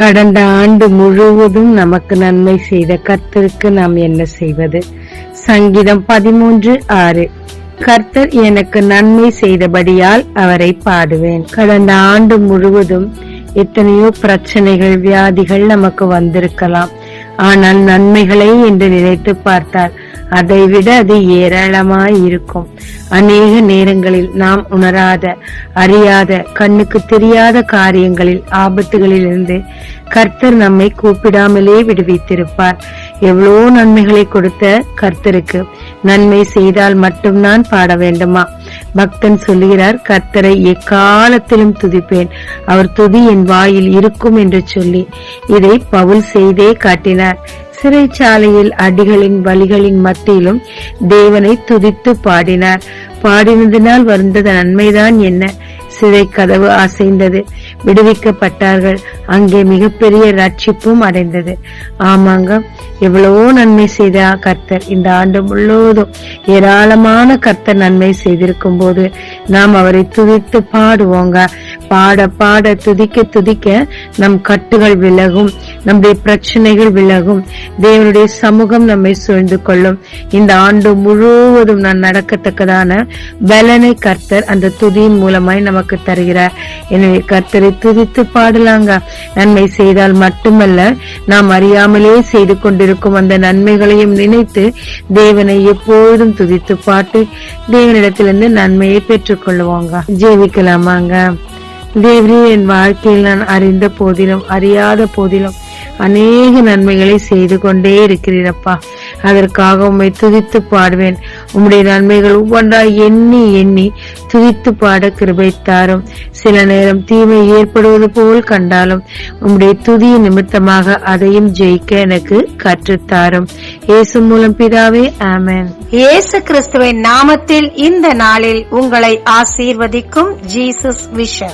கடந்த ஆண்டு முழுவதும் நமக்கு நன்மை செய்த கர்த்தருக்கு நாம் என்ன செய்வது? சங்கீதம் 13:6. கர்த்தர் எனக்கு நன்மை செய்தபடியால் அவரை பாடுவேன். கடந்த ஆண்டு முழுவதும் எத்தனையோ பிரச்சனைகள், வியாதிகள் நமக்கு வந்திருக்கலாம். ஆனால் நன்மைகளை என்று நினைத்து பார்த்தால் அதைவிட அது ஏராளமாய் இருக்கும். அநேக நேரங்களில் நாம் உணராத, அறியாத, கண்ணுக்கு தெரியாத காரியங்களில், ஆபத்துகளில் இருந்து கர்த்தர் நம்மை கூப்பிடாமலே விடுவித்திருப்பார். எவ்வளோ நன்மைகளை கொடுத்த கர்த்தருக்கு நன்மை செய்தால் மட்டும்தான் பாட வேண்டுமா? பக்தன் சொல்லுகிறார், கர்த்தரை எக்காலத்திலும் துதிப்பேன், அவர் துதி என் வாயில் இருக்கும் என்று சொல்லி இதை பவுல் செய்தே காட்டினார். சிறைச்சாலையில் அடிகளின் வலிகளின் மத்தியிலும் தேவனை துதித்து பாடினார். பாடினதினால் வந்தது நன்மைதான் என்ன? சிறை கதவு அசைந்தது, விடுவிக்கப்பட்டார்கள். அங்கே மிகப்பெரிய ரட்சிப்பும் அடைந்தது. ஆமாங்க, எவ்வளவோ நன்மை செய்த கர்த்தர் இந்த ஆண்டு முழுவதும் ஏராளமான கர்த்தர் நன்மை செய்திருக்கும் போது நாம் அவரை துதித்து பாடுவோங்க. பாட பாட, துதிக்க துதிக்க நம் கட்டுகள் விலகும், நம்முடைய பிரச்சனைகள் விலகும், தேவனுடைய சமூகம் நம்மை சூழ்ந்து கொள்ளும். இந்த ஆண்டு முழுவதும் நான் நடக்கத்தக்கதான பலனை கர்த்தர் அந்த துதியின் மூலமாய் நமக்கு தருகிறார். எனவே கர்த்தரை துதித்து பாடலாங்க. நன்மை செய்தால் மட்டுமல்ல, நாம் அறியாமலே செய்து கொண்டிருக்கும் அந்த நன்மைகளையும் நினைத்து தேவனை எப்பொழுதும் துதித்து பாட்டு தேவனிடத்திலிருந்து நன்மையை பெற்றுக் கொள்ளுவாங்க. ஜெபிக்கலாமாங்க. தேவரே, என் வாழ்க்கையில் நான் அறிந்த போதிலும் அறியாத போதிலும் அநேக நன்மைகளை செய்து கொண்டே இருக்கிறீரப்பா. அதற்காக உம்மை துதித்து பாடுவேன். உம்முடைய நன்மைகள் ஒவ்வொன்றாய் எண்ணி எண்ணி துதித்து பாட கிருபை தாரும். சில நேரம் தீமை ஏற்படுவது போல் கண்டாலும் உம்முடைய துதிய நிமித்தமாக அதையும் ஜெயிக்க எனக்கு கற்றுத்தாரும். இயேசு மூலம் பிதாவே, ஆமென். இயேசு கிறிஸ்துவின் நாமத்தில் இந்த நாளில் உங்களை ஆசீர்வதிக்கும் ஜீசஸ் விஷன்.